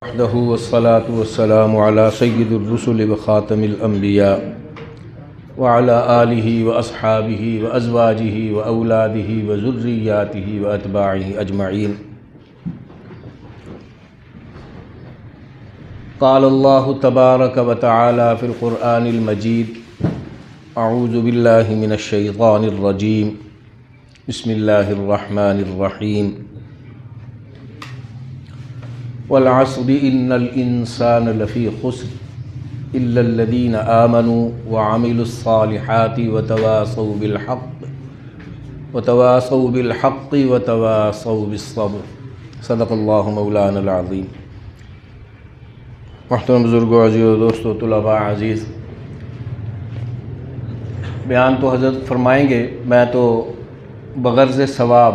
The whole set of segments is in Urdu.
وحده والصلاة والسلام على سيد الرسل وخاتم الأنبياء وعلى آله وأصحابه وأزواجه وأولاده وذرياته وأتباعه أجمعين. قال الله تبارك وتعالى في القرآن المجيد: أعوذ بالله من الشيطان الرجيم. بسم الله الرحمن الرحيم. والعصر إن الإنسان لفي خسر إلا الذين آمنوا وعملوا الصالحات وتواصوا بالحق وتواصوا بالصبر. صدق اللہ مولانا العظیم. محترم بزرگوں، عزیز و دوستو، طلباء عزیز، بیان تو حضرت فرمائیں گے، میں تو بغرض ثواب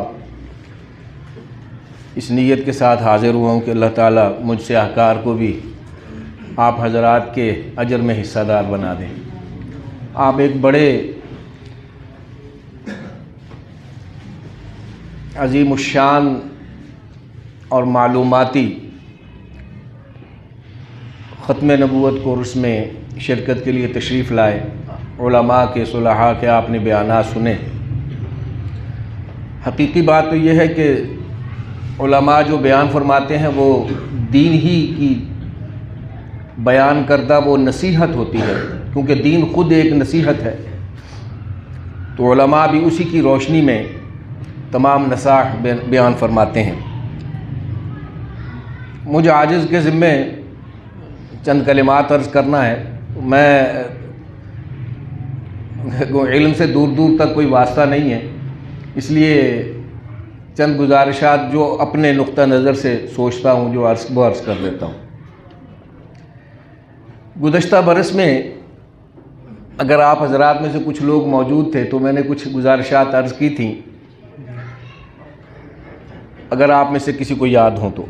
اس نیت کے ساتھ حاضر ہوا ہوں کہ اللہ تعالیٰ مجھ سے احکار کو بھی آپ حضرات کے اجر میں حصہ دار بنا دیں. آپ ایک بڑے عظیم الشان اور معلوماتی ختم نبوت کورس میں شرکت کے لیے تشریف لائے. علماء کے، صلحاء کے آپ نے بیانات سنے. حقیقی بات تو یہ ہے کہ علماء جو بیان فرماتے ہیں وہ دین ہی کی بیان کردہ وہ نصیحت ہوتی ہے، کیونکہ دین خود ایک نصیحت ہے. تو علماء بھی اسی کی روشنی میں تمام نصائح بیان فرماتے ہیں. مجھے عاجز کے ذمے چند کلمات عرض کرنا ہے. میں علم سے دور دور تک کوئی واسطہ نہیں ہے، اس لیے چند گزارشات جو اپنے نقطہ نظر سے سوچتا ہوں وہ عرض کر دیتا ہوں. گزشتہ برس میں اگر آپ حضرات میں سے کچھ لوگ موجود تھے تو میں نے کچھ گزارشات عرض کی تھیں، اگر آپ میں سے کسی کو یاد ہوں تو،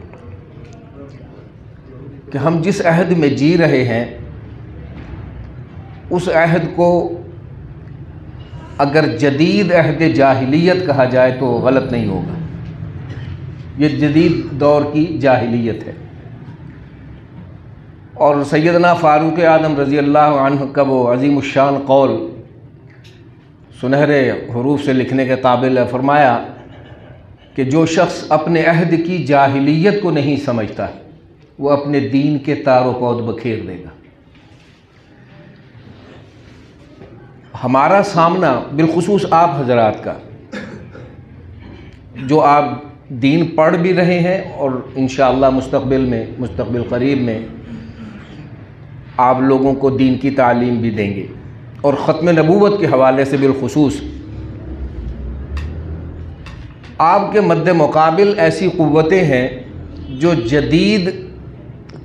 کہ ہم جس عہد میں جی رہے ہیں اس عہد کو اگر جدید عہد جاہلیت کہا جائے تو غلط نہیں ہوگا. یہ جدید دور کی جاہلیت ہے. اور سیدنا فاروق اعظم رضی اللہ عنہ کا وہ عظیم الشان قول سنہرے حروف سے لکھنے کے قابل ہے. فرمایا کہ جو شخص اپنے عہد کی جاہلیت کو نہیں سمجھتا وہ اپنے دین کے تار و پود بکھیر دے گا. ہمارا سامنا بالخصوص آپ حضرات کا، جو آپ دین پڑھ بھی رہے ہیں اور انشاءاللہ مستقبل قریب میں آپ لوگوں کو دین کی تعلیم بھی دیں گے، اور ختم نبوت کے حوالے سے بالخصوص آپ کے مد مقابل ایسی قوتیں ہیں جو جدید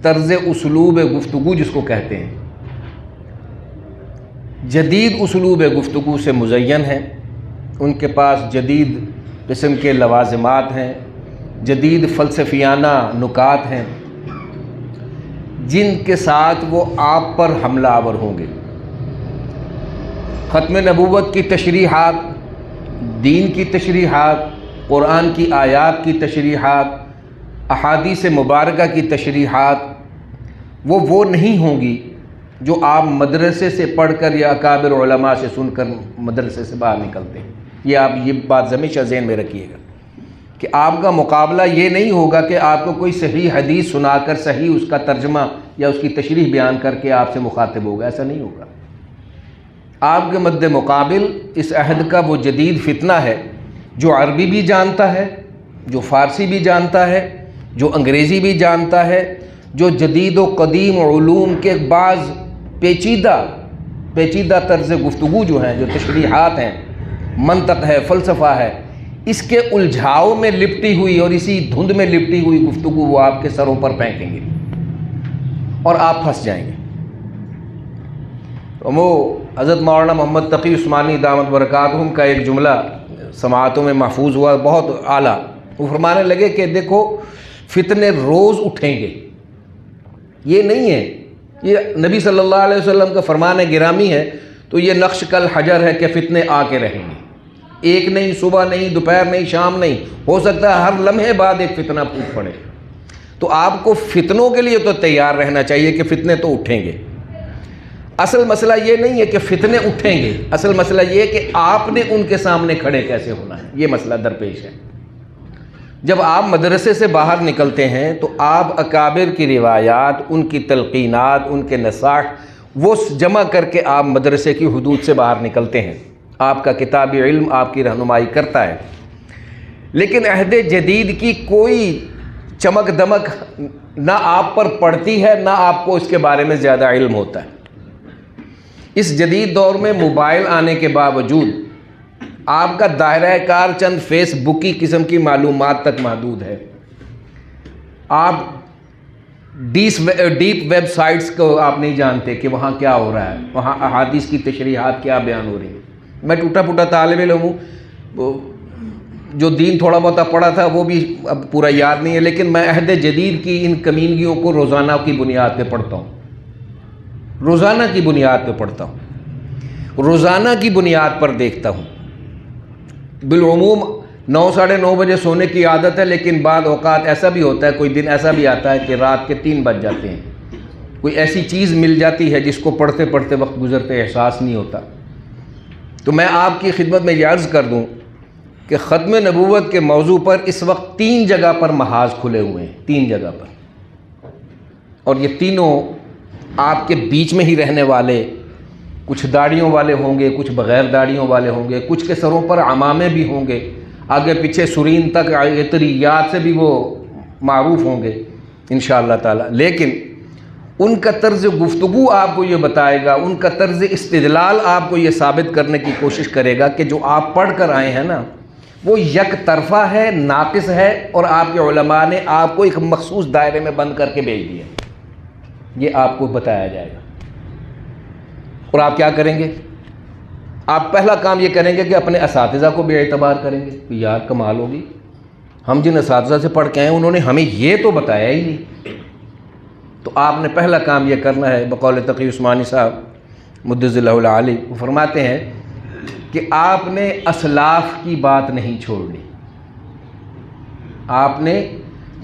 طرز اسلوب گفتگو جس کو کہتے ہیں، جدید اسلوب گفتگو سے مزین ہیں. ان کے پاس جدید قسم کے لوازمات ہیں، جدید فلسفیانہ نکات ہیں جن کے ساتھ وہ آپ پر حملہ آور ہوں گے. ختم نبوت کی تشریحات، دین کی تشریحات، قرآن کی آیات کی تشریحات، احادیث مبارکہ کی تشریحات وہ نہیں ہوں گی جو آپ مدرسے سے پڑھ کر یا اکابر علماء سے سن کر مدرسے سے باہر نکلتے ہیں. یہ بات ہمیشہ ذہن میں رکھیے گا کہ آپ کا مقابلہ یہ نہیں ہوگا کہ آپ کو کوئی صحیح حدیث سنا کر صحیح اس کا ترجمہ یا اس کی تشریح بیان کر کے آپ سے مخاطب ہوگا. ایسا نہیں ہوگا. آپ کے مد مقابل اس عہد کا وہ جدید فتنہ ہے جو عربی بھی جانتا ہے، جو فارسی بھی جانتا ہے، جو انگریزی بھی جانتا ہے، جو جدید و قدیم علوم کے بعض پیچیدہ طرز گفتگو جو ہیں، جو تشریحات ہیں، منطق ہے، فلسفہ ہے، اس کے الجھاؤ میں لپٹی ہوئی اور اسی دھند میں لپٹی ہوئی گفتگو وہ آپ کے سروں پر پھینکیں گے اور آپ پھنس جائیں گے. وہ حضرت مولانا محمد تقی عثمانی دامت برکاتہم کا ایک جملہ سماعتوں میں محفوظ ہوا، بہت اعلیٰ. وہ فرمانے لگے کہ دیکھو فتنے روز اٹھیں گے. یہ نہیں ہے، یہ نبی صلی اللہ علیہ وسلم کا فرمان گرامی ہے، تو یہ نقش کل حجر ہے کہ فتنے آ کے رہیں گے. ایک نہیں، صبح نہیں، دوپہر نہیں، شام نہیں، ہو سکتا ہے ہر لمحے بعد ایک فتنہ پھوٹ پڑے. تو آپ کو فتنوں کے لیے تو تیار رہنا چاہیے کہ فتنے تو اٹھیں گے۔ اصل مسئلہ یہ نہیں ہے کہ فتنے اٹھیں گے، اصل مسئلہ یہ ہے کہ آپ نے ان کے سامنے کھڑے کیسے ہونا ہے، یہ مسئلہ درپیش ہے۔ جب آپ مدرسے سے باہر نکلتے ہیں تو آپ اکابر کی روایات، ان کی تلقینات، ان کے نصائح وہ جمع کر کے آپ مدرسے کی حدود سے باہر نکلتے ہیں۔ آپ کا کتابی علم آپ کی رہنمائی کرتا ہے، لیکن عہد جدید کی کوئی چمک دمک نہ آپ پر پڑتی ہے، نہ آپ کو اس کے بارے میں زیادہ علم ہوتا ہے۔ اس جدید دور میں موبائل آنے کے باوجود آپ کا دائرہ کار چند فیس بکی قسم کی معلومات تک محدود ہے۔ آپ ڈیپ ویب سائٹس کو آپ نہیں جانتے کہ وہاں کیا ہو رہا ہے، وہاں احادیث کی تشریحات کیا بیان ہو رہی ہیں۔ میں ٹوٹا پھوٹا طالب علم ہوں، جو دین تھوڑا بہت پڑھا تھا وہ بھی اب پورا یاد نہیں ہے، لیکن میں عہد جدید کی ان کمینگیوں کو روزانہ کی بنیاد پہ پڑھتا ہوں، روزانہ کی بنیاد پہ پڑھتا ہوں، روزانہ کی بنیاد پر دیکھتا ہوں۔ بالعموم 9 ساڑھے 9 بجے سونے کی عادت ہے، لیکن بعض اوقات ایسا بھی ہوتا ہے، کوئی دن ایسا بھی آتا ہے کہ رات کے 3 بج جاتے ہیں، کوئی ایسی چیز مل جاتی ہے جس کو پڑھتے پڑھتے وقت گزرتے احساس نہیں ہوتا۔ تو میں آپ کی خدمت میں یہ عرض کر دوں کہ ختم نبوت کے موضوع پر اس وقت 3 جگہ پر محاذ کھلے ہوئے ہیں، 3 جگہ پر، اور یہ تینوں آپ کے بیچ میں ہی رہنے والے، کچھ داڑھیوں والے ہوں گے، کچھ بغیر داڑھیوں والے ہوں گے، کچھ کے سروں پر عمامے بھی ہوں گے، آگے پیچھے سرین تک عطریات سے بھی وہ معروف ہوں گے انشاءاللہ تعالی، لیکن ان کا طرز گفتگو آپ کو یہ بتائے گا، ان کا طرز استدلال آپ کو یہ ثابت کرنے کی کوشش کرے گا کہ جو آپ پڑھ کر آئے ہیں نا وہ یک طرفہ ہے، ناقص ہے، اور آپ کے علماء نے آپ کو ایک مخصوص دائرے میں بند کر کے بھیج دیا، یہ آپ کو بتایا جائے گا۔ اور آپ کیا کریں گے؟ آپ پہلا کام یہ کریں گے کہ اپنے اساتذہ کو بے اعتبار کریں گے کہ یار کمال ہوگی، ہم جن اساتذہ سے پڑھ کے آئے ہیں انہوں نے ہمیں یہ تو بتایا ہی نہیں۔ تو آپ نے پہلا کام یہ کرنا ہے، بقول تقی عثمانی صاحب مدظ اللہ العالی وہ فرماتے ہیں کہ آپ نے اسلاف کی بات نہیں چھوڑنی۔ آپ نے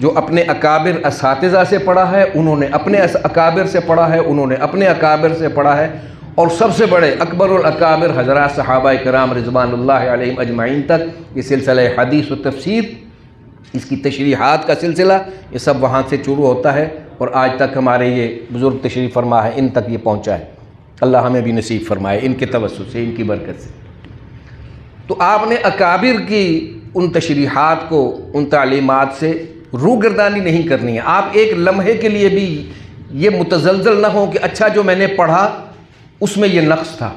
جو اپنے اکابر اساتذہ سے پڑھا ہے انہوں نے اپنے اکابر سے پڑھا ہے، انہوں نے اپنے اکابر سے پڑھا ہے، اور سب سے بڑے اکبر الاکابر حضرات صحابہ کرام رضوان اللہ علیہم اجمعین تک یہ سلسلہ حدیث و تفسیر، اس کی تشریحات کا سلسلہ، یہ سب وہاں سے شروع ہوتا ہے اور آج تک ہمارے یہ بزرگ تشریف فرما ہے، ان تک یہ پہنچا ہے۔ اللہ ہمیں بھی نصیب فرمائے ان کے توسط سے، ان کی برکت سے۔ تو آپ نے اکابر کی ان تشریحات کو، ان تعلیمات سے روگردانی نہیں کرنی ہے۔ آپ ایک لمحے کے لیے بھی یہ متزلزل نہ ہوں کہ اچھا جو میں نے پڑھا اس میں یہ نقص تھا۔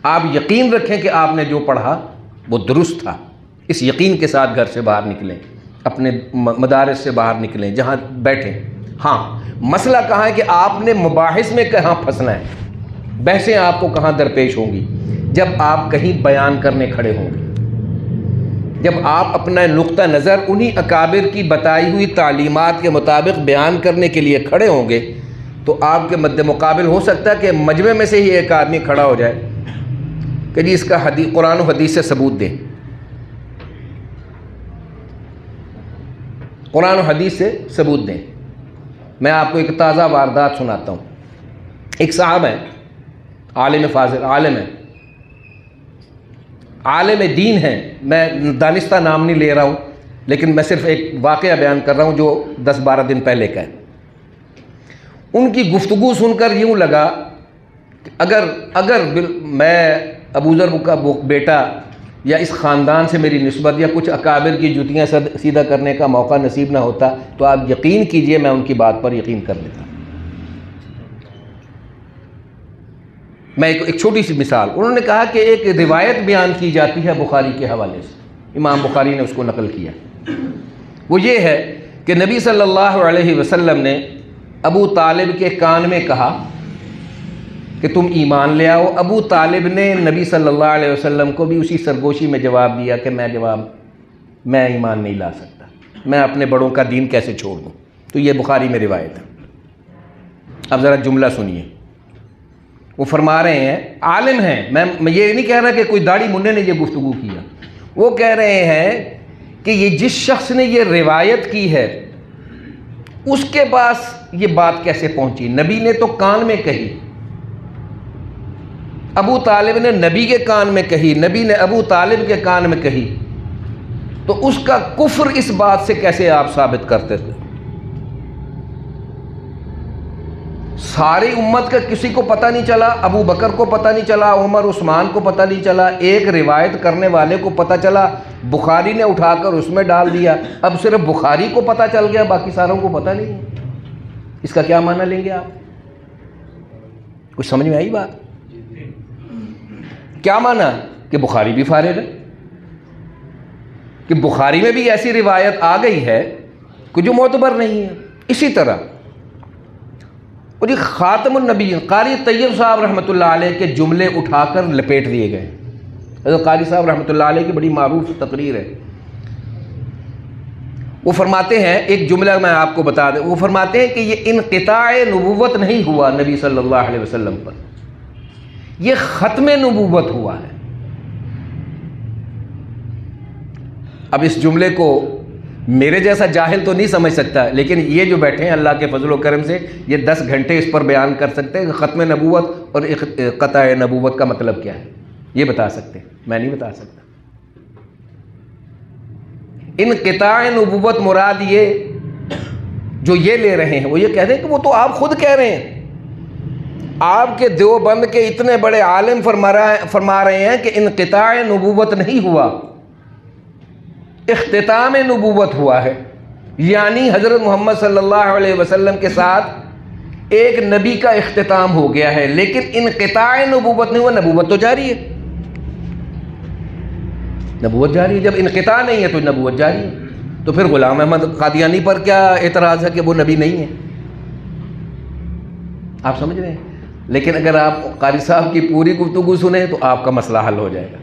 آپ یقین رکھیں کہ آپ نے جو پڑھا وہ درست تھا، اس یقین کے ساتھ گھر سے باہر نکلیں، اپنے مدارس سے باہر نکلیں، جہاں بیٹھیں۔ ہاں مسئلہ کہاں ہے کہ آپ نے مباحث میں کہاں پھنسنا ہے، بحثیں آپ کو کہاں درپیش ہوں گی، جب آپ کہیں بیان کرنے کھڑے ہوں گے، جب آپ اپنا نقطہ نظر انہی اکابر کی بتائی ہوئی تعلیمات کے مطابق بیان کرنے کے لیے کھڑے ہوں گے، تو آپ کے مد مقابل ہو سکتا ہے کہ مجمع میں سے ہی ایک آدمی کھڑا ہو جائے کہ جی اس کا قرآن و حدیث سے ثبوت دیں، قرآن و حدیث سے ثبوت دیں۔ میں آپ کو ایک تازہ واردات سناتا ہوں۔ ایک صاحب ہیں، عالم فاضل، عالم ہیں، عالم دین ہیں، میں دانستہ نام نہیں لے رہا ہوں، لیکن میں صرف ایک واقعہ بیان کر رہا ہوں جو 10-12 دن پہلے کا ہے۔ ان کی گفتگو سن کر یوں لگا کہ اگر میں ابو ذر کا بیٹا یا اس خاندان سے میری نسبت یا کچھ اکابر کی جوتیاں سیدھا کرنے کا موقع نصیب نہ ہوتا تو آپ یقین کیجئے میں ان کی بات پر یقین کر لیتا۔ میں ایک چھوٹی سی مثال، انہوں نے کہا کہ ایک روایت بیان کی جاتی ہے بخاری کے حوالے سے، امام بخاری نے اس کو نقل کیا، وہ یہ ہے کہ نبی صلی اللہ علیہ وسلم نے ابو طالب کے کان میں کہا کہ تم ایمان لے آؤ۔ ابو طالب نے نبی صلی اللہ علیہ وسلم کو بھی اسی سرگوشی میں جواب دیا کہ میں ایمان نہیں لا سکتا، میں اپنے بڑوں کا دین کیسے چھوڑ دوں۔ تو یہ بخاری میں روایت ہے۔ اب ذرا جملہ سنیے، وہ فرما رہے ہیں، عالم ہیں، میں یہ نہیں کہہ رہا کہ کوئی داڑھی منڈے نے یہ گفتگو کیا، وہ کہہ رہے ہیں کہ یہ جس شخص نے یہ روایت کی ہے اس کے پاس یہ بات کیسے پہنچی؟ نبی نے تو کان میں کہی، ابو طالب نے نبی کے کان میں کہی، نبی نے ابو طالب کے کان میں کہی، تو اس کا کفر اس بات سے کیسے آپ ثابت کرتے تھے؟ ساری امت کا کسی کو پتہ نہیں چلا، ابو بکر کو پتہ نہیں چلا، عمر عثمان کو پتہ نہیں چلا، ایک روایت کرنے والے کو پتہ چلا، بخاری نے اٹھا کر اس میں ڈال دیا، اب صرف بخاری کو پتہ چل گیا، باقی ساروں کو پتہ نہیں ہے۔ اس کا کیا معنی لیں گے آپ؟ کچھ سمجھ میں آئی بات؟ کیا معنی کہ بخاری بھی فارغ ہے، کہ بخاری میں بھی ایسی روایت آ گئی ہے کہ جو معتبر نہیں ہے۔ اسی طرح اور یہ خاتم النبی قاری طیب صاحب رحمۃ اللہ علیہ کے جملے اٹھا کر لپیٹ دیے گئے۔ حضرت قاری صاحب رحمۃ اللہ علیہ کی بڑی معروف تقریر ہے، وہ فرماتے ہیں، ایک جملہ میں آپ کو بتا دیں، وہ فرماتے ہیں کہ یہ انقطاع نبوت نہیں ہوا نبی صلی اللہ علیہ وسلم پر، یہ ختم نبوت ہوا ہے۔ اب اس جملے کو میرے جیسا جاہل تو نہیں سمجھ سکتا، لیکن یہ جو بیٹھے ہیں اللہ کے فضل و کرم سے یہ 10 گھنٹے اس پر بیان کر سکتے ہیں کہ ختم نبوت اور قطع نبوت کا مطلب کیا ہے، یہ بتا سکتے ہیں، میں نہیں بتا سکتا۔ انقطاع نبوت مراد یہ جو یہ لے رہے ہیں، وہ یہ کہتے ہیں کہ وہ تو آپ خود کہہ رہے ہیں، آپ کے دیوبند کے اتنے بڑے عالم فرما رہے ہیں کہ انقطاع نبوت نہیں ہوا، اختتام نبوت ہوا ہے، یعنی حضرت محمد صلی اللہ علیہ وسلم کے ساتھ ایک نبی کا اختتام ہو گیا ہے، لیکن انقطاع نبوت نہیں ہوا، نبوت تو جاری ہے، نبوت جاری ہے۔ جب انقطاع نہیں ہے تو نبوت جاری ہے، تو پھر غلام احمد قادیانی پر کیا اعتراض ہے کہ وہ نبی نہیں ہے؟ آپ سمجھ رہے ہیں؟ لیکن اگر آپ قاری صاحب کی پوری گفتگو سنیں تو آپ کا مسئلہ حل ہو جائے گا،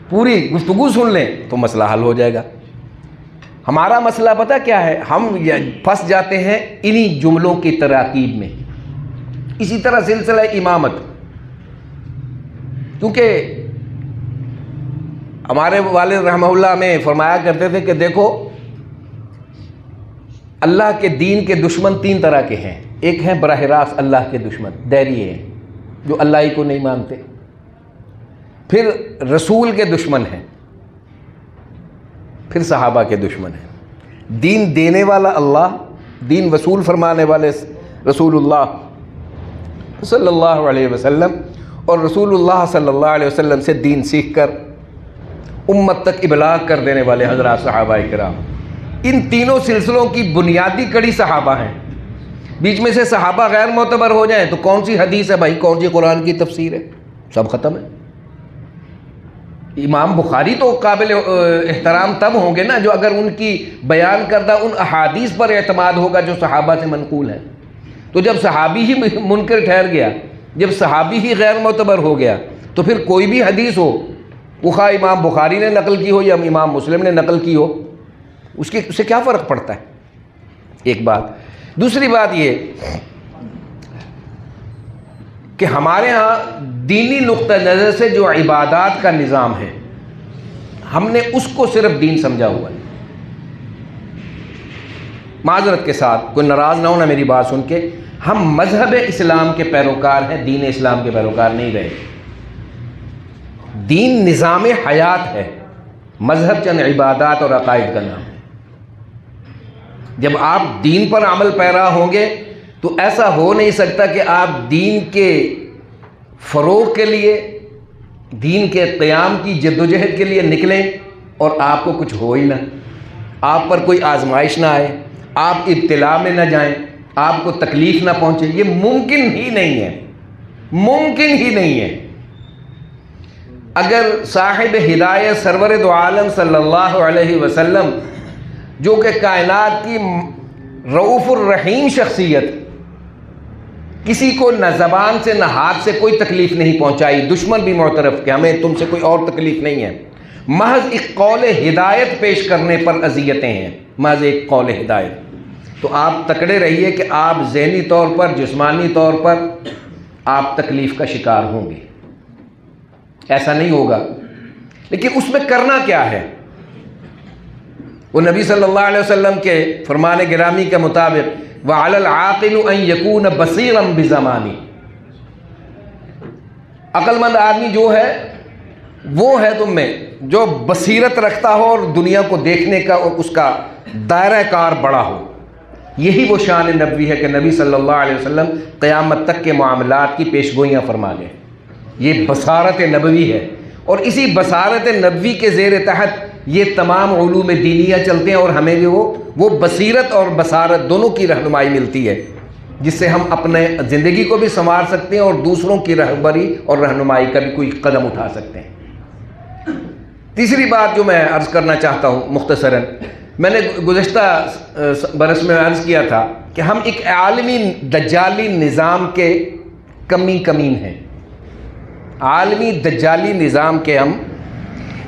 پوری گفتگو سن لیں تو مسئلہ حل ہو جائے گا۔ ہمارا مسئلہ پتہ کیا ہے؟ ہم پھنس جاتے ہیں انہی جملوں کی تراکیب میں۔ اسی طرح سلسلہ امامت، کیونکہ ہمارے والد رحمہ اللہ میں فرمایا کرتے تھے کہ دیکھو اللہ کے دین کے دشمن 3 طرح کے ہیں، ایک ہیں براہ راست اللہ کے دشمن، دیریے ہیں جو اللہ ہی کو نہیں مانتے، پھر رسول کے دشمن ہیں، پھر صحابہ کے دشمن ہیں۔ دین دینے والا اللہ، دین وصول فرمانے والے رسول اللہ صلی اللہ علیہ وسلم، اور رسول اللہ صلی اللہ علیہ وسلم سے دین سیکھ کر امت تک ابلاغ کر دینے والے حضرات صحابہ کرام، ان تینوں سلسلوں کی بنیادی کڑی صحابہ ہیں۔ بیچ میں سے صحابہ غیر معتبر ہو جائیں تو کون سی حدیث ہے بھائی، کون سی قرآن کی تفسیر ہے، سب ختم ہے۔ امام بخاری تو قابل احترام تب ہوں گے نا جو اگر ان کی بیان کردہ ان احادیث پر اعتماد ہوگا جو صحابہ سے منقول ہے۔ تو جب صحابی ہی منکر ٹھہر گیا، جب صحابی ہی غیر معتبر ہو گیا، تو پھر کوئی بھی حدیث ہو، وہ خواہ امام بخاری نے نقل کی ہو یا امام مسلم نے نقل کی ہو، اس سے کیا فرق پڑتا ہے؟ ایک بات۔ دوسری بات یہ کہ ہمارے ہاں دینی نقطہ نظر سے جو عبادات کا نظام ہے، ہم نے اس کو صرف دین سمجھا ہوا ہے۔ معذرت کے ساتھ، کوئی ناراض نہ ہونا میری بات سن کے، ہم مذہب اسلام کے پیروکار ہیں، دین اسلام کے پیروکار نہیں رہے۔ دین نظام حیات ہے، مذہب چند عبادات اور عقائد کا نام ہے۔ جب آپ دین پر عمل پیرا ہوں گے تو ایسا ہو نہیں سکتا کہ آپ دین کے فروغ کے لیے، دین کے قیام کی جدوجہد کے لیے نکلیں اور آپ کو کچھ ہو ہی نہ، آپ پر کوئی آزمائش نہ آئے، آپ ابتلا میں نہ جائیں، آپ کو تکلیف نہ پہنچے۔ یہ ممکن ہی نہیں ہے، ممکن ہی نہیں ہے۔ اگر صاحب ہدایت سرور دو عالم صلی اللہ علیہ وسلم، جو کہ کائنات کی رؤوف الرحیم شخصیت، کسی کو نہ زبان سے نہ ہاتھ سے کوئی تکلیف نہیں پہنچائی، دشمن بھی معترف کہ ہمیں تم سے کوئی اور تکلیف نہیں ہے، محض ایک قول ہدایت پیش کرنے پر اذیتیں ہیں، محض ایک قول ہدایت، تو آپ تکڑے رہیے کہ آپ ذہنی طور پر، جسمانی طور پر آپ تکلیف کا شکار ہوں گے، ایسا نہیں ہوگا۔ لیکن اس میں کرنا کیا ہے؟ وہ نبی صلی اللہ علیہ وسلم کے فرمان گرامی کے مطابق وَعَلَى الْعَاقِلُ أَن يَكُونَ بَصِيرًا بِزَمَانِهِ، عقل مند آدمی جو ہے وہ ہے تم میں جو بصیرت رکھتا ہو اور دنیا کو دیکھنے کا اور اس کا دائرہ کار بڑا ہو۔ یہی وہ شان نبوی ہے کہ نبی صلی اللہ علیہ وسلم قیامت تک کے معاملات کی پیشگوئیاں فرما گئے۔ یہ بصارت نبوی ہے، اور اسی بصارت نبوی کے زیر تحت یہ تمام علوم دینیہ چلتے ہیں، اور ہمیں بھی وہ بصیرت اور بصارت دونوں کی رہنمائی ملتی ہے، جس سے ہم اپنے زندگی کو بھی سنوار سکتے ہیں اور دوسروں کی رہبری اور رہنمائی کا بھی کوئی قدم اٹھا سکتے ہیں۔ تیسری بات جو میں عرض کرنا چاہتا ہوں مختصراً، میں نے گزشتہ برس میں عرض کیا تھا کہ ہم ایک عالمی دجالی نظام کے کمین ہیں، عالمی دجالی نظام کے ہم،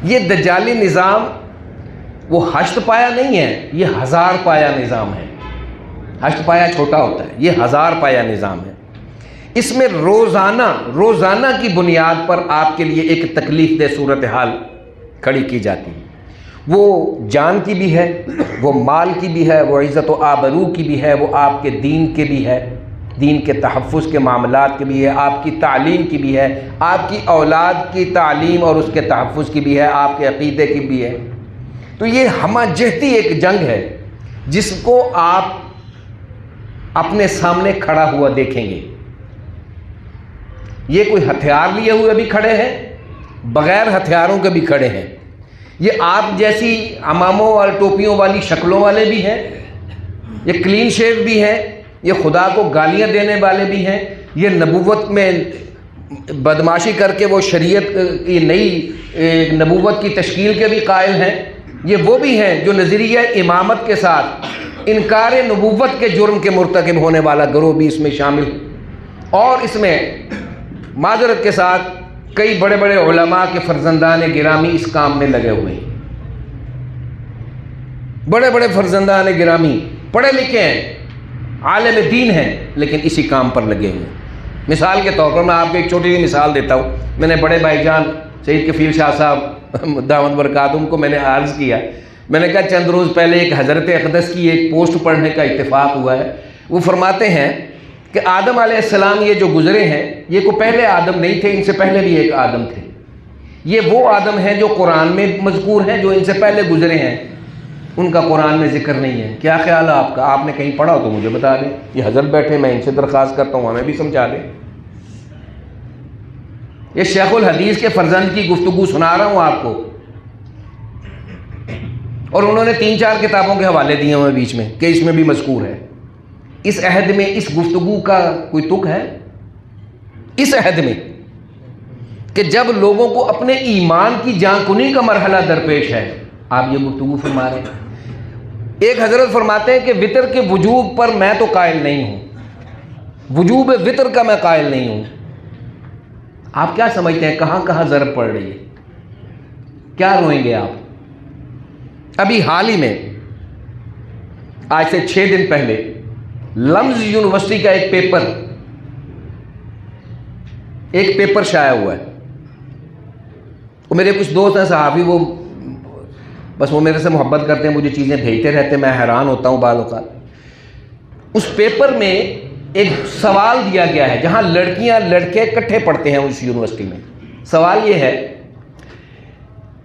یہ دجالی نظام وہ ہشت پایا نہیں ہے، یہ 1000 پایا نظام ہے۔ ہشت پایا چھوٹا ہوتا ہے، یہ 1000 پایا نظام ہے۔ اس میں روزانہ کی بنیاد پر آپ کے لیے ایک تکلیف دہ صورتحال کھڑی کی جاتی ہے، وہ جان کی بھی ہے، وہ مال کی بھی ہے، وہ عزت و آبرو کی بھی ہے، وہ آپ کے دین کے بھی ہے، دین کے تحفظ کے معاملات کی بھی ہے، آپ کی تعلیم کی بھی ہے، آپ کی اولاد کی تعلیم اور اس کے تحفظ کی بھی ہے، آپ کے عقیدے کی بھی ہے۔ تو یہ ہمہ جہتی ایک جنگ ہے جس کو آپ اپنے سامنے کھڑا ہوا دیکھیں گے۔ یہ کوئی ہتھیار لیے ہوئے بھی کھڑے ہیں، بغیر ہتھیاروں کے بھی کھڑے ہیں، یہ آپ جیسی عماموں اور ٹوپیوں والی شکلوں والے بھی ہیں، یہ کلین شیو بھی ہیں، یہ خدا کو گالیاں دینے والے بھی ہیں، یہ نبوت میں بدماشی کر کے وہ شریعت کی نئی نبوت کی تشکیل کے بھی قائل ہیں، یہ وہ بھی ہیں جو نظریہ امامت کے ساتھ انکار نبوت کے جرم کے مرتکب ہونے والا گروہ بھی اس میں شامل ہے۔ اور اس میں معذرت کے ساتھ کئی بڑے بڑے علماء کے فرزندان گرامی اس کام میں لگے ہوئے ہیں، بڑے بڑے فرزندان گرامی پڑھے لکھے ہیں، عالم دین ہیں، لیکن اسی کام پر لگے ہوئے ہیں۔ مثال کے طور پر میں آپ کو ایک چھوٹی سی مثال دیتا ہوں۔ میں نے بڑے بھائی جان سید کفیل شاہ صاحب دامت برکاتہم کو میں نے عرض کیا، میں نے کہا چند روز پہلے ایک حضرت اقدس کی ایک پوسٹ پڑھنے کا اتفاق ہوا ہے، وہ فرماتے ہیں کہ آدم علیہ السلام یہ جو گزرے ہیں یہ کوئی پہلے آدم نہیں تھے، ان سے پہلے بھی ایک آدم تھے، یہ وہ آدم ہیں جو قرآن میں مذکور ہیں، جو ان سے پہلے گزرے ہیں ان کا قرآن میں ذکر نہیں ہے۔ کیا خیال ہے آپ کا؟ آپ نے کہیں پڑھا ہو تو مجھے بتا دیں، یہ حضرت بیٹھے، میں ان سے درخواست کرتا ہوں ہمیں بھی سمجھا دیں۔ یہ شیخ الحدیث کے فرزند کی گفتگو سنا رہا ہوں آپ کو، اور انہوں نے 3-4 کتابوں کے حوالے دیے ہوئے بیچ میں کہ اس میں بھی مذکور ہے۔ اس عہد میں اس گفتگو کا کوئی تک ہے؟ اس عہد میں کہ جب لوگوں کو اپنے ایمان کی جان کنی کا مرحلہ درپیش ہے، آپ یہ گفتگو فرما رہے ہیں۔ ایک حضرت فرماتے ہیں کہ وطر کے وجوب پر میں تو قائل نہیں ہوں، وجوب وطر کا میں قائل نہیں ہوں۔ آپ کیا سمجھتے ہیں کہاں کہاں ضرب پڑ رہی ہے؟ کیا روئیں گے آپ؟ ابھی حال ہی میں آج سے 6 دن پہلے لمز یونیورسٹی کا ایک پیپر شائع ہوا ہے۔ وہ میرے کچھ دوست ہیں صحافی، وہ بس وہ میرے سے محبت کرتے ہیں، مجھے چیزیں بھیجتے رہتے ہیں، میں حیران ہوتا ہوں بعض اوقات۔ اس پیپر میں ایک سوال دیا گیا ہے، جہاں لڑکیاں لڑکے اکٹھے پڑھتے ہیں اس یونیورسٹی میں۔ سوال یہ ہے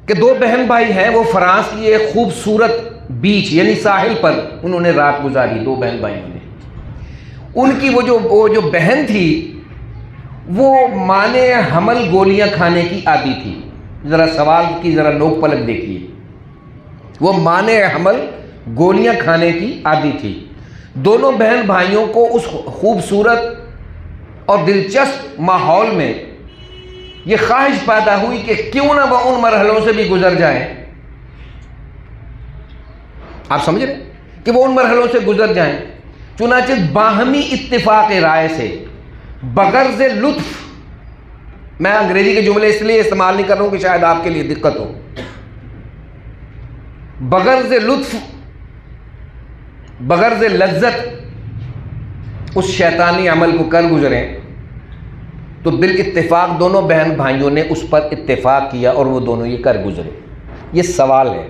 کہ 2 بہن بھائی ہیں، وہ فرانس کی ایک خوبصورت بیچ یعنی ساحل پر انہوں نے رات گزاری، 2 بہن بھائیوں نے۔ ان کی وہ جو بہن تھی وہ مانع حمل گولیاں کھانے کی عادی تھی۔ ذرا سوال کی ذرا نوک پلک دیکھیے، وہ مانع حمل گولیاں کھانے کی عادی تھی۔ دونوں بہن بھائیوں کو اس خوبصورت اور دلچسپ ماحول میں یہ خواہش پیدا ہوئی کہ کیوں نہ وہ ان مرحلوں سے بھی گزر جائیں۔ آپ سمجھ رہے ہیں کہ وہ ان مرحلوں سے گزر جائیں؟ چنانچہ باہمی اتفاق رائے سے بغرض لطف، میں انگریزی کے جملے اس لیے استعمال نہیں کر رہا ہوں کہ شاید آپ کے لیے دقت ہو، بغرض لطف بغرض لذت اس شیطانی عمل کو کر گزریں، تو بالاتفاق دونوں بہن بھائیوں نے اس پر اتفاق کیا اور وہ دونوں یہ کر گزرے۔ یہ سوال ہے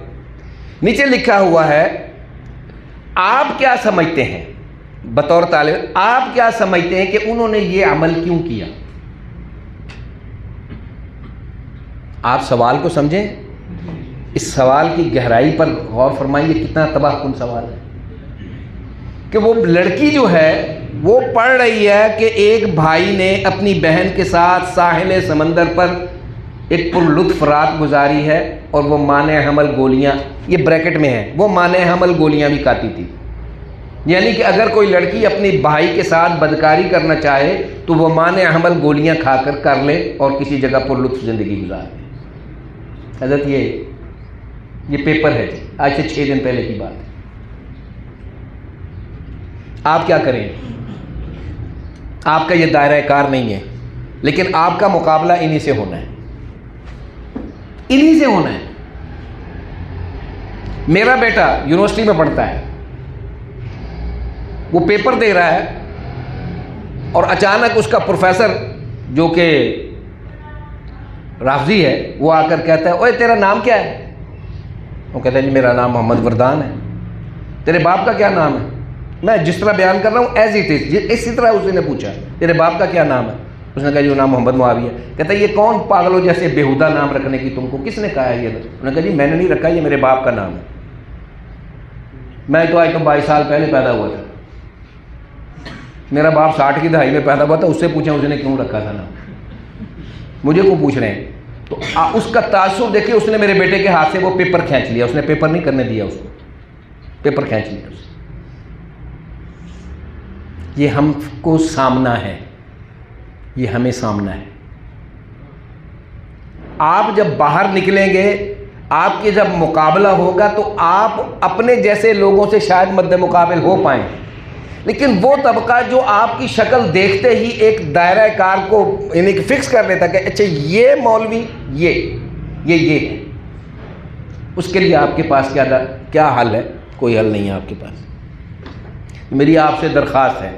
نیچے لکھا ہوا ہے آپ کیا سمجھتے ہیں بطور طالب، آپ کیا سمجھتے ہیں کہ انہوں نے یہ عمل کیوں کیا؟ آپ سوال کو سمجھیں، اس سوال کی گہرائی پر غور فرمائیے، کتنا تباہ کن سوال ہے کہ وہ لڑکی جو ہے وہ پڑھ رہی ہے کہ ایک بھائی نے اپنی بہن کے ساتھ ساحل سمندر پر ایک پر لطف رات گزاری ہے، اور وہ مانع حمل گولیاں، یہ بریکٹ میں ہے، وہ مانع حمل گولیاں بھی کھاتی تھی. یعنی کہ اگر کوئی لڑکی اپنی بھائی کے ساتھ بدکاری کرنا چاہے تو وہ مانع حمل گولیاں کھا کر لے اور کسی جگہ پر لطف زندگی گزارے. حضرت یہ پیپر ہے جی، آج سے 6 دن پہلے کی بات ہے. آپ کیا کریں؟ آپ کا یہ دائرہ کار نہیں ہے، لیکن آپ کا مقابلہ انہی سے ہونا ہے، انہی سے ہونا ہے. میرا بیٹا یونیورسٹی میں پڑھتا ہے، وہ پیپر دے رہا ہے اور اچانک اس کا پروفیسر جو کہ رافضی ہے وہ آ کر کہتا ہے اوے تیرا نام کیا ہے؟ وہ کہتا ہے جی میرا نام محمد وردان ہے. تیرے باپ کا کیا نام ہے؟ میں جس طرح بیان کر رہا ہوں ایز اٹ از، اسی طرح اس نے پوچھا تیرے باپ کا کیا نام ہے؟ اس نے کہا جی نام محمد معاویہ. کہتا ہے یہ کون پاگلوں جیسے بےہودہ نام رکھنے کی تم کو کس نے کہا ہے یہ؟ انہوں نے کہا جی میں نے نہیں رکھا، یہ میرے باپ کا نام ہے. میں تو آج تو 22 سال پہلے پیدا ہوا تھا، میرا باپ 60 کی دہائی میں پیدا ہوا تھا، اس سے پوچھیں اس نے کیوں رکھا تھا نام، مجھے کو پوچھ رہے ہیں. تو اس کا تعصب دیکھیں، اس نے میرے بیٹے کے ہاتھ سے وہ پیپر کھینچ لیا، اس نے پیپر نہیں کرنے دیا، اس کو پیپر کھینچ لیا. یہ ہم کو سامنا ہے، یہ ہمیں سامنا ہے. آپ جب باہر نکلیں گے، آپ کے جب مقابلہ ہوگا تو آپ اپنے جیسے لوگوں سے شاید مد مقابل ہو پائیں، لیکن وہ طبقہ جو آپ کی شکل دیکھتے ہی ایک دائرہ کار کو یعنی کہ فکس کر لیتا کہ اچھا یہ مولوی یہ ہے، اس کے لیے آپ کے پاس کیا حل ہے؟ کوئی حل نہیں ہے آپ کے پاس. میری آپ سے درخواست ہے،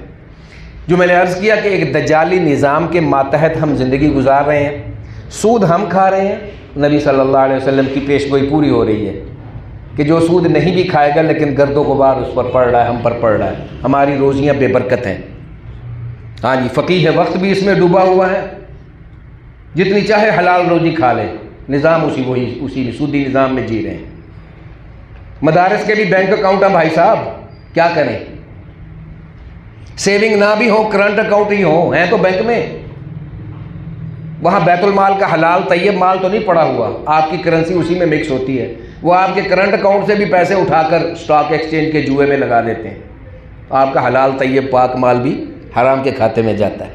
جو میں نے عرض کیا کہ ایک دجالی نظام کے ماتحت ہم زندگی گزار رہے ہیں، سود ہم کھا رہے ہیں. نبی صلی اللہ علیہ وسلم کی پیش گوئی پوری ہو رہی ہے کہ جو سود نہیں بھی کھائے گا لیکن گرد و غبار اس پر پڑ رہا ہے، ہم پر پڑ رہا ہے. ہماری روزیاں بے برکت ہیں. ہاں جی، فقیہ وقت بھی اس میں ڈوبا ہوا ہے، جتنی چاہے حلال روزی کھا لے، نظام اسی سودی نظام میں جی رہے ہیں. مدارس کے بھی بینک اکاؤنٹ ہیں بھائی صاحب، کیا کریں؟ سیونگ نہ بھی ہو، کرنٹ اکاؤنٹ ہی ہو، ہیں تو بینک میں، وہاں بیت المال کا حلال طیب مال تو نہیں پڑا ہوا، آپ کی کرنسی اسی میں مکس ہوتی ہے. وہ آپ کے کرنٹ اکاؤنٹ سے بھی پیسے اٹھا کر اسٹاک ایکسچینج کے جوئے میں لگا دیتے ہیں، آپ کا حلال طیب پاک مال بھی حرام کے کھاتے میں جاتا ہے.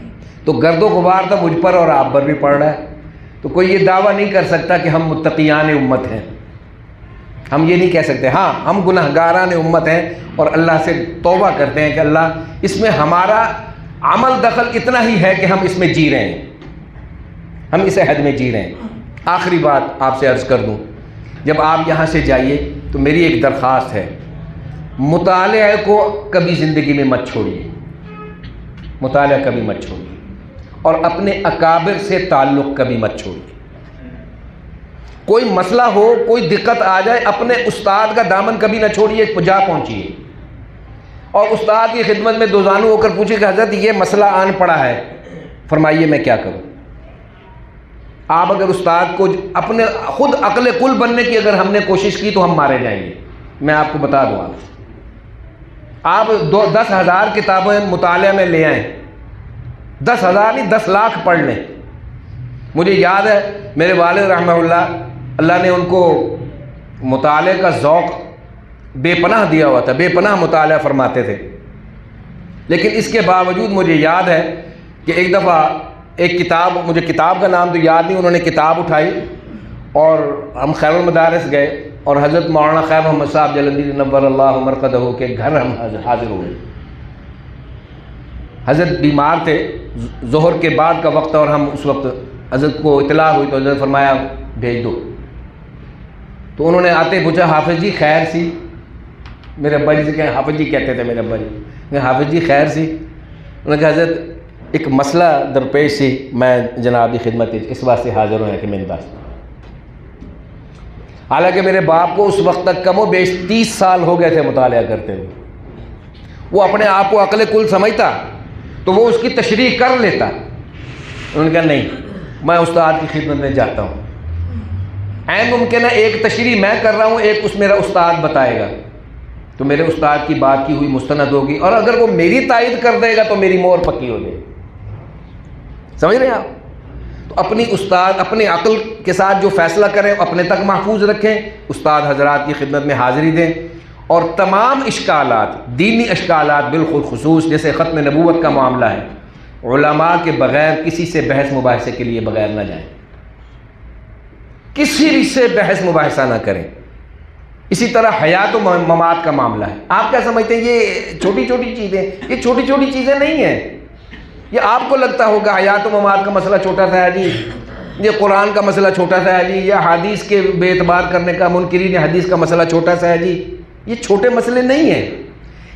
تو گرد و غبار تو مجھ پر اور آپ پر بھی پڑ رہا ہے. تو کوئی یہ دعویٰ نہیں کر سکتا کہ ہم متقیان امت ہیں. ہم یہ نہیں کہہ سکتے. ہاں ہم گنہگاران امت ہیں اور اللہ سے توبہ کرتے ہیں کہ اللہ اس میں ہمارا عمل دخل اتنا ہی ہے کہ ہم اس میں جی رہے ہیں، ہم اس عہد میں جی رہے ہیں. آخری بات آپ سے عرض کر دوں، جب آپ یہاں سے جائیے تو میری ایک درخواست ہے، مطالعہ کو کبھی زندگی میں مت چھوڑیے، مطالعہ کبھی مت چھوڑیے، اور اپنے اکابر سے تعلق کبھی مت چھوڑیے. کوئی مسئلہ ہو، کوئی دقت آ جائے، اپنے استاد کا دامن کبھی نہ چھوڑیے، جا پہنچیے اور استاد کی خدمت میں دوزانو ہو کر پوچھے کہ حضرت یہ مسئلہ آن پڑا ہے، فرمائیے میں کیا کروں. آپ اگر استاد کو اپنے خود عقل کل بننے کی اگر ہم نے کوشش کی تو ہم مارے جائیں گے. میں آپ کو بتا دوں، آپ 10,000 کتابیں مطالعہ میں لے آئیں، 10,000 نہیں 10 لاکھ پڑھ لیں. مجھے یاد ہے میرے والد رحمہ اللہ نے ان کو مطالعے کا ذوق بے پناہ دیا ہوا تھا، بے پناہ مطالعہ فرماتے تھے. لیکن اس کے باوجود مجھے یاد ہے کہ ایک دفعہ ایک کتاب، مجھے کتاب کا نام تو یاد نہیں، انہوں نے کتاب اٹھائی اور ہم خیر المدارس گئے اور حضرت مولانا خیر محمد صاحب جلندی نور اللہ مرقدہ کے گھر ہم حاضر ہوئے. حضرت بیمار تھے، ظہر کے بعد کا وقت، اور ہم اس وقت حضرت کو اطلاع ہوئی تو حضرت فرمایا بھیج دو. تو انہوں نے آتے پوچھا حافظ جی خیر سی؟ میرے ابا جی سے کہیں حافظ جی کہتے تھے میرے ابا جی، حافظ جی خیر سی؟ انہوں نے کہا حضرت ایک مسئلہ درپیش سی، میں جناب کی خدمت اس واسطے حاضر ہوں کہ میری بات. حالانکہ میرے باپ کو اس وقت تک کم و بیش 30 سال ہو گئے تھے مطالعہ کرتے ہوئے. وہ اپنے آپ کو عقل کل سمجھتا تو وہ اس کی تشریح کر لیتا. انہوں نے کہا نہیں، میں استاد کی خدمت میں جاتا ہوں. عین ممکن ہے ایک تشریح میں کر رہا ہوں، ایک اس میرا استاد بتائے گا، تو میرے استاد کی بات کی ہوئی مستند ہوگی، اور اگر وہ میری تائید کر دے گا تو میری مہر پکی ہو جائے گی. سمجھ رہے ہیں آپ؟ تو اپنی استاد اپنی عقل کے ساتھ جو فیصلہ کریں اپنے تک محفوظ رکھیں، استاد حضرات کی خدمت میں حاضری دیں، اور تمام اشکالات، دینی اشکالات بالخصوص جیسے ختم نبوت کا معاملہ ہے، علماء کے بغیر کسی سے بحث مباحثے کے لیے بغیر نہ جائیں، کسی سے بحث مباحثہ نہ کریں. اسی طرح حیات و ممات کا معاملہ ہے. آپ کیا سمجھتے ہیں یہ چھوٹی چھوٹی چیزیں؟ یہ چھوٹی چھوٹی چیزیں نہیں ہیں. یہ آپ کو لگتا ہوگا حیات و ممات کا مسئلہ چھوٹا سا ہے جی، یہ قرآن کا مسئلہ چھوٹا سا ہے جی، یا حدیث کے بے اعتبار کرنے کا، منکرین حدیث کا مسئلہ چھوٹا سا ہے جی. یہ چھوٹے مسئلے نہیں ہیں،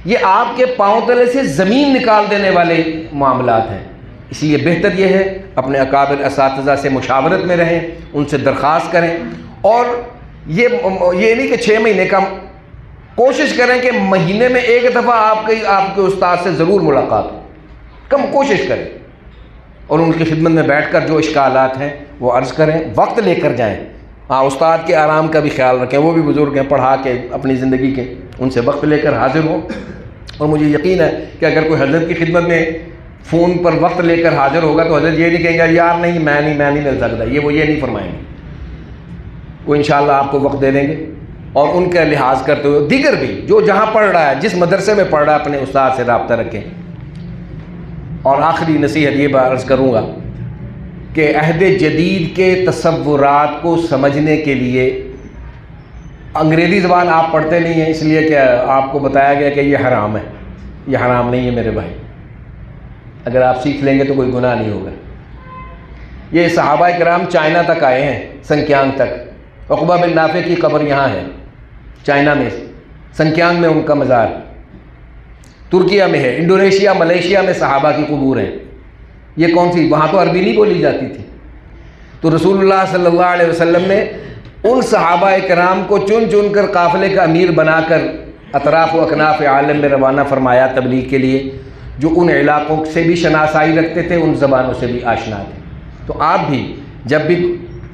یہ آپ کے پاؤں تلے سے زمین نکال دینے والے معاملات ہیں. اس لیے بہتر یہ ہے اپنے اکابر اساتذہ سے مشاورت میں رہیں، ان سے درخواست کریں، اور یہ نہیں کہ 6 مہینے کا، کوشش کریں کہ مہینے میں ایک دفعہ آپ کے استاد سے ضرور ملاقات ہو، کم کوشش کریں، اور ان کی خدمت میں بیٹھ کر جو اشکالات ہیں وہ عرض کریں، وقت لے کر جائیں. ہاں، استاد کے آرام کا بھی خیال رکھیں، وہ بھی بزرگ ہیں پڑھا کے اپنی زندگی کے، ان سے وقت لے کر حاضر ہوں. اور مجھے یقین ہے کہ اگر کوئی حضرت کی خدمت میں فون پر وقت لے کر حاضر ہوگا تو حضرت یہ نہیں کہیں گے یار نہیں میں نہیں مل سکتا، یہ نہیں فرمائیں گے. وہ انشاءاللہ آپ کو وقت دے دیں گے، اور ان کا لحاظ کرتے ہوئے دیگر بھی جو جہاں پڑھ رہا ہے، جس مدرسے میں پڑھ رہا ہے، اپنے استاد سے رابطہ رکھیں. اور آخری نصیحت یہ عرض کروں گا کہ عہد جدید کے تصورات کو سمجھنے کے لیے انگریزی زبان آپ پڑھتے نہیں ہیں اس لیے کہ آپ کو بتایا گیا کہ یہ حرام ہے. یہ حرام نہیں ہے میرے بھائی، اگر آپ سیکھ لیں گے تو کوئی گناہ نہیں ہوگا. یہ صحابہ کرام چائنا تک آئے ہیں، سنکیانگ تک. عقبہ بن نافع کی قبر یہاں ہے چائنا میں، سنکیانگ میں ان کا مزار، ترکیہ میں ہے، انڈونیشیا ملیشیا میں صحابہ کی قبور ہیں. یہ کون سی؟ وہاں تو عربی نہیں بولی جاتی تھی. تو رسول اللہ صلی اللہ علیہ وسلم نے ان صحابہ کرام کو چن چن کر قافلے کا امیر بنا کر اطراف و اکناف عالم میں روانہ فرمایا تبلیغ کے لیے، جو ان علاقوں سے بھی شناسائی رکھتے تھے، ان زبانوں سے بھی آشنا تھے. تو آپ بھی جب بھی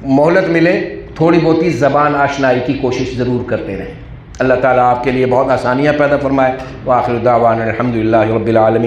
مہلت ملے تھوڑی بہتی زبان آشنائی کی کوشش ضرور کرتے رہیں. اللہ تعالیٰ آپ کے لیے بہت آسانیاں پیدا فرمائے. وآخر دعوانا الحمدللہ رب العالمین.